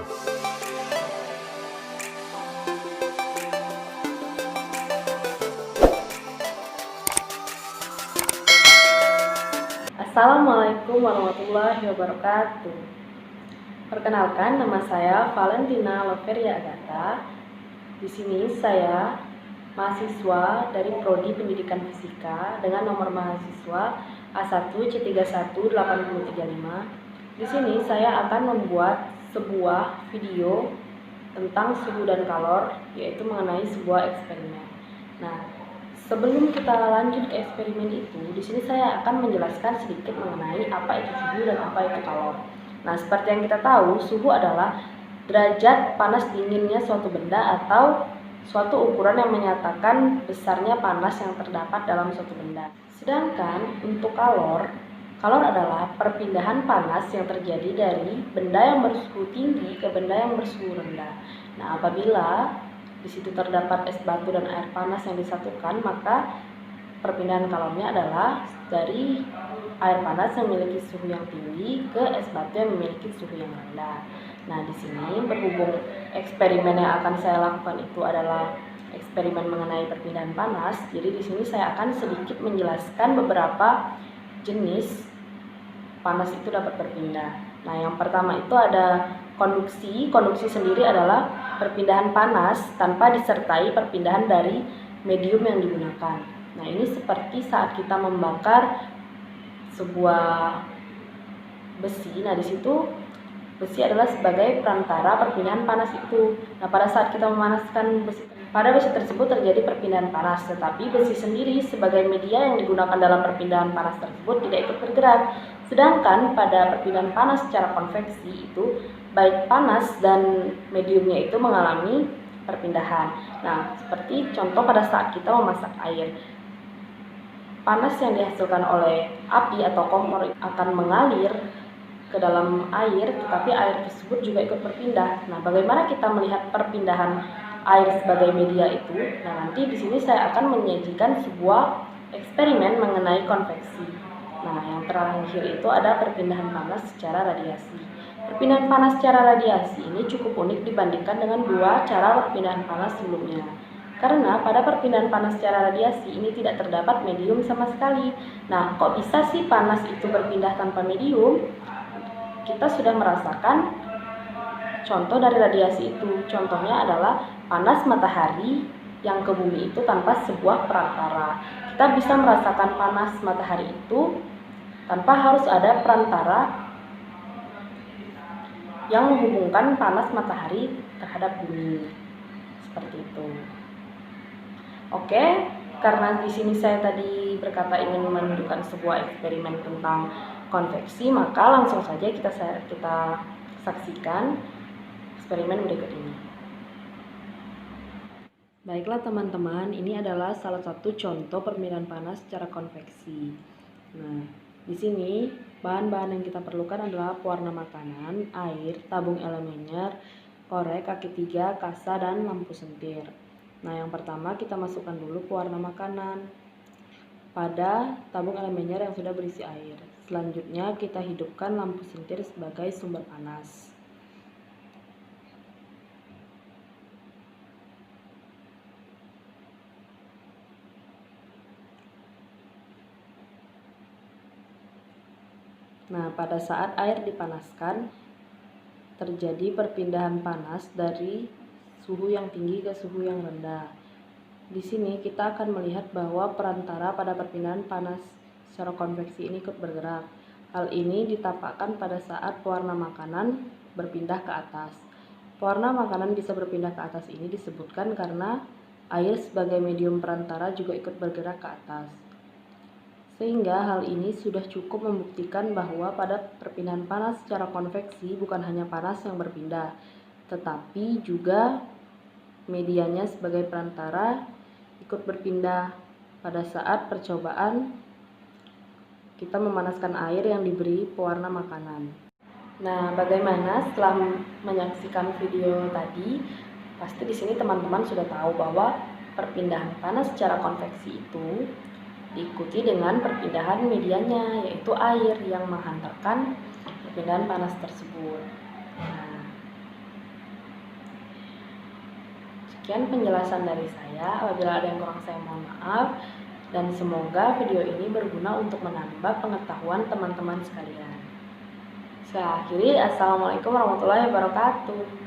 Assalamualaikum warahmatullahi wabarakatuh. Perkenalkan, nama saya Valentina Loveria Agatha. Di sini saya mahasiswa dari Prodi Pendidikan Fisika dengan nomor mahasiswa A1C318035. Di sini saya akan membuat sebuah video tentang suhu dan kalor, yaitu mengenai sebuah eksperimen. Nah, sebelum kita lanjut ke eksperimen itu, di sini saya akan menjelaskan sedikit mengenai apa itu suhu dan apa itu kalor. Nah, seperti yang kita tahu, suhu adalah derajat panas dinginnya suatu benda atau suatu ukuran yang menyatakan besarnya panas yang terdapat dalam suatu benda. Sedangkan untuk kalor adalah perpindahan panas yang terjadi dari benda yang bersuhu tinggi ke benda yang bersuhu rendah. Nah, apabila di situ terdapat es batu dan air panas yang disatukan, maka perpindahan kalornya adalah dari air panas yang memiliki suhu yang tinggi ke es batu yang memiliki suhu yang rendah. Nah, di sini berhubung eksperimen yang akan saya lakukan itu adalah eksperimen mengenai perpindahan panas, jadi di sini saya akan sedikit menjelaskan beberapa jenis panas itu dapat berpindah. Nah, yang pertama itu ada konduksi. Konduksi sendiri adalah perpindahan panas tanpa disertai perpindahan dari medium yang digunakan. Nah, ini seperti saat kita membakar sebuah besi. Nah, di situ besi adalah sebagai perantara perpindahan panas itu. Nah, pada saat kita memanaskan besi, pada besi tersebut terjadi perpindahan panas, tetapi besi sendiri sebagai media yang digunakan dalam perpindahan panas tersebut tidak ikut bergerak. Sedangkan pada perpindahan panas secara konveksi itu, baik panas dan mediumnya itu mengalami perpindahan. Nah, seperti contoh pada saat kita memasak air. Panas yang dihasilkan oleh api atau kompor akan mengalir ke dalam air, tetapi air tersebut juga ikut berpindah. Nah, bagaimana kita melihat perpindahan air sebagai media itu? Nah, nanti di sini saya akan menyajikan sebuah eksperimen mengenai konveksi. Nah, yang terakhir itu ada perpindahan panas secara radiasi. Perpindahan panas secara radiasi ini cukup unik dibandingkan dengan dua cara perpindahan panas sebelumnya. Karena pada perpindahan panas secara radiasi ini tidak terdapat medium sama sekali. Nah, kok bisa sih panas itu berpindah tanpa medium? Kita sudah merasakan contoh dari radiasi itu. Contohnya adalah panas matahari yang ke bumi itu tanpa sebuah perantara. Kita bisa merasakan panas matahari itu tanpa harus ada perantara yang menghubungkan panas matahari terhadap bumi. Seperti itu. Oke, karena di sini saya tadi berkata ingin menunjukkan sebuah eksperimen tentang konveksi, maka langsung saja kita saksikan eksperimen berikut ini. Baiklah teman-teman, ini adalah salah satu contoh perpindahan panas secara konveksi. Nah, di sini bahan-bahan yang kita perlukan adalah pewarna makanan, air, tabung elemenyer, korek, kaki 3, kasa, dan lampu sentir. Nah, yang pertama kita masukkan dulu pewarna makanan pada tabung elemenyer yang sudah berisi air. Selanjutnya kita hidupkan lampu sentir sebagai sumber panas. Nah, pada saat air dipanaskan, terjadi perpindahan panas dari suhu yang tinggi ke suhu yang rendah. Di sini kita akan melihat bahwa perantara pada perpindahan panas secara konveksi ini ikut bergerak. Hal ini ditampakkan pada saat pewarna makanan berpindah ke atas. Pewarna makanan bisa berpindah ke atas ini disebutkan karena air sebagai medium perantara juga ikut bergerak ke atas. Sehingga hal ini sudah cukup membuktikan bahwa pada perpindahan panas secara konveksi bukan hanya panas yang berpindah, tetapi juga medianya sebagai perantara ikut berpindah pada saat percobaan kita memanaskan air yang diberi pewarna makanan. Nah, bagaimana setelah menyaksikan video tadi? Pasti di sini teman-teman sudah tahu bahwa perpindahan panas secara konveksi itu diikuti dengan perpindahan medianya, yaitu air yang menghantarkan perpindahan panas tersebut. Nah, Sekian penjelasan dari saya. Apabila ada yang kurang saya mohon maaf. Dan semoga video ini berguna untuk menambah pengetahuan teman-teman sekalian. Saya akhiri. Assalamualaikum warahmatullahi wabarakatuh.